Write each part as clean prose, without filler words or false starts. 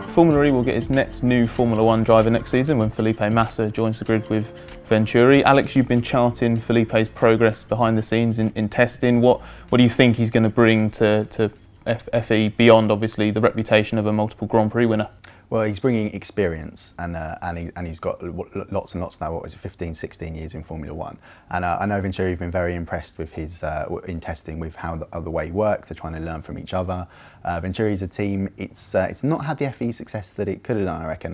Formula E will get its next new Formula 1 driver next season when Felipe Massa joins the grid with Venturi. Alex, you've been charting Felipe's progress behind the scenes in testing. What do you think he's going to bring to FE beyond, obviously, the reputation of a multiple Grand Prix winner? Well, he's bringing experience, and he's got lots and lots now. What was it, 15, 16 years in Formula 1? And I know Venturi have been very impressed with his in testing with how the way he works. They're trying to learn from each other. Venturi's a team. It's not had the FE success that it could have done. I reckon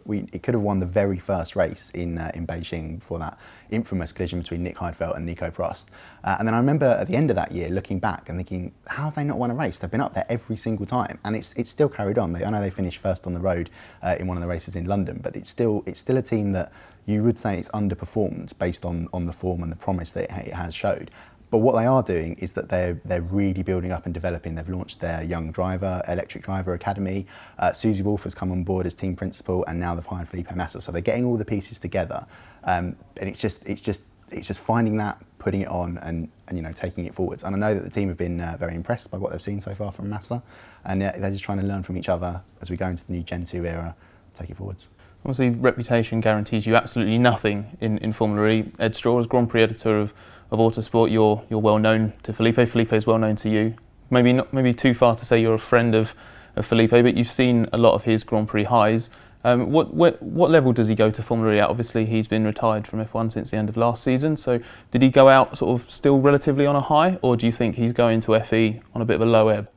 it could have won the very first race in Beijing before that infamous collision between Nick Heidfeld and Nico Prost. And then I remember at the end of that year looking back and thinking, how have they not won a race? They've been up there every single time, and it's still carried on. I know they finished first on the road in one of the races in London, but it's still a team that you would say it's underperformed based on the form and the promise that it has showed. But what they are doing is that they're really building up and developing. They've launched their young driver, electric driver academy. Susie Wolff has come on board as team principal, and now they've hired Felipe Massa. So they're getting all the pieces together, and it's just finding that, putting it on, and taking it forwards. And I know that the team have been very impressed by what they've seen so far from Massa, and they're just trying to learn from each other as we go into the new Gen 2 era, take it forwards. Obviously, reputation guarantees you absolutely nothing in Formula E. Ed Straw, as Grand Prix editor of Autosport, you're well known to Felipe. Felipe is well known to you. Maybe too far to say you're a friend of Felipe, but you've seen a lot of his Grand Prix highs. What level does he go to Formula E at? Obviously, he's been retired from F1 since the end of last season. So, did he go out sort of still relatively on a high, or do you think he's going to FE on a bit of a low ebb?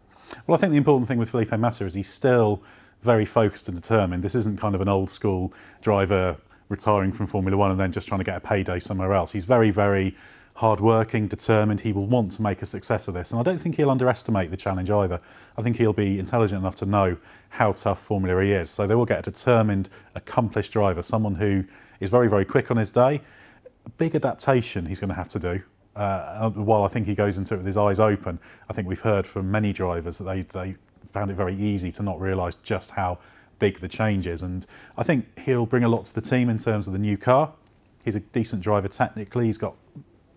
Well, I think the important thing with Felipe Massa is he's still very focused and determined. This isn't kind of an old school driver retiring from Formula 1 and then just trying to get a payday somewhere else. He's very, very hard-working, determined. He will want to make a success of this, and I don't think he'll underestimate the challenge either. I think he'll be intelligent enough to know how tough Formula E is. So they will get a determined, accomplished driver, someone who is very, very quick on his day. A big adaptation he's going to have to do. While I think he goes into it with his eyes open, I think we've heard from many drivers that they found it very easy to not realise just how big the change is. And I think he'll bring a lot to the team in terms of the new car. He's a decent driver technically. He's got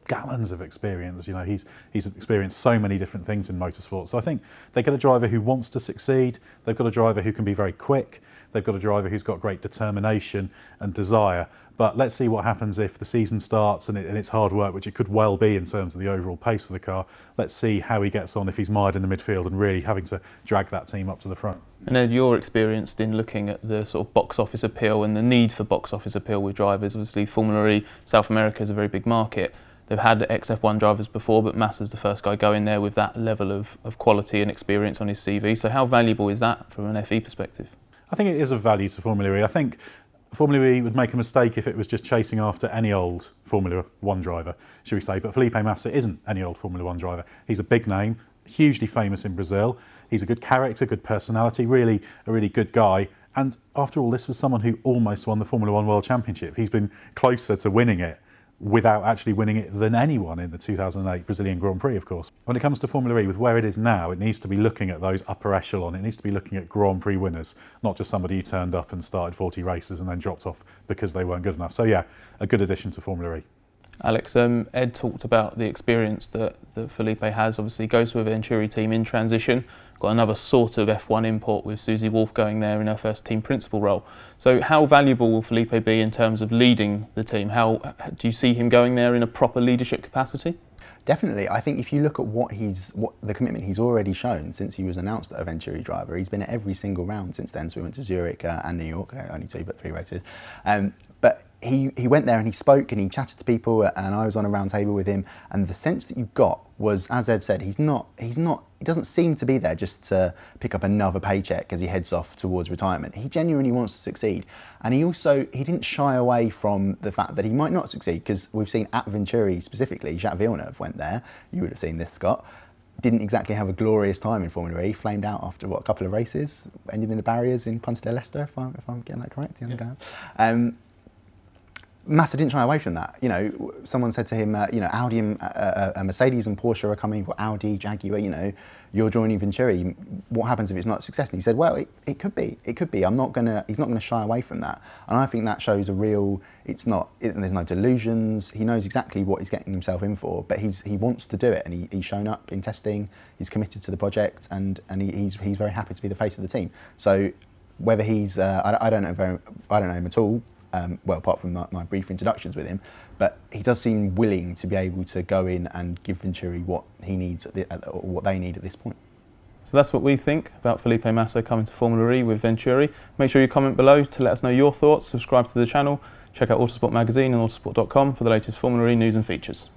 gallons of experience. He's experienced so many different things in motorsport. So I think they get a driver who wants to succeed. They've got a driver who can be very quick. They've got a driver who's got great determination and desire. But let's see what happens if the season starts and it's hard work, which it could well be in terms of the overall pace of the car. Let's see how he gets on if he's mired in the midfield and really having to drag that team up to the front. And Ed, you're experienced in looking at the sort of box office appeal and the need for box office appeal with drivers. Obviously, Formula E, South America is a very big market. They've had ex-F1 drivers before, but Massa's the first guy going there with that level of quality and experience on his CV. So how valuable is that from an FE perspective? I think it is of value to Formula E. I think Formula E would make a mistake if it was just chasing after any old Formula 1 driver, should we say. But Felipe Massa isn't any old Formula 1 driver. He's a big name, hugely famous in Brazil. He's a good character, good personality, a really good guy. And after all, this was someone who almost won the Formula 1 World Championship. He's been closer to winning it without actually winning it than anyone in the 2008 Brazilian Grand Prix, of course. When it comes to Formula E, with where it is now, it needs to be looking at those upper echelon. It needs to be looking at Grand Prix winners, not just somebody who turned up and started 40 races and then dropped off because they weren't good enough. So yeah, a good addition to Formula E. Alex, Ed talked about the experience that Felipe has. Obviously goes to a Venturi team in transition. Got another sort of F1 import with Susie Wolff going there in her first team principal role. So how valuable will Felipe be in terms of leading the team? How do you see him going there in a proper leadership capacity? Definitely. I think if you look at what the commitment he's already shown since he was announced a Venturi driver, he's been at every single round since then. So we went to Zurich and New York, only 2 but 3 races. But he went there and he spoke and he chatted to people, and I was on a round table with him, and the sense that you got was, as Ed said, he doesn't seem to be there just to pick up another paycheck as he heads off towards retirement. He genuinely wants to succeed, and he didn't shy away from the fact that he might not succeed, because we've seen at Venturi specifically, Jacques Villeneuve went there. You would have seen this, Scott. Didn't exactly have a glorious time in Formula E, flamed out after a couple of races, ended in the barriers in Punta del Este, if I'm getting that correct. Massa didn't shy away from that. You know, someone said to him, you know, Audi and Mercedes and Porsche are coming, or Audi, Jaguar, you know, you're joining Venturi. What happens if it's not a success? And he said, well, it could be. It could be. He's not going to shy away from that. And I think that shows a real, there's no delusions. He knows exactly what he's getting himself in for, but he wants to do it, and he's shown up in testing. He's committed to the project, and he's very happy to be the face of the team. So whether he's, I don't know him at all. Well, apart from my brief introductions with him, but he does seem willing to be able to go in and give Venturi what he needs, or what they need at this point. So that's what we think about Felipe Massa coming to Formula E with Venturi. Make sure you comment below to let us know your thoughts. Subscribe to the channel. Check out Autosport magazine and autosport.com for the latest Formula E news and features.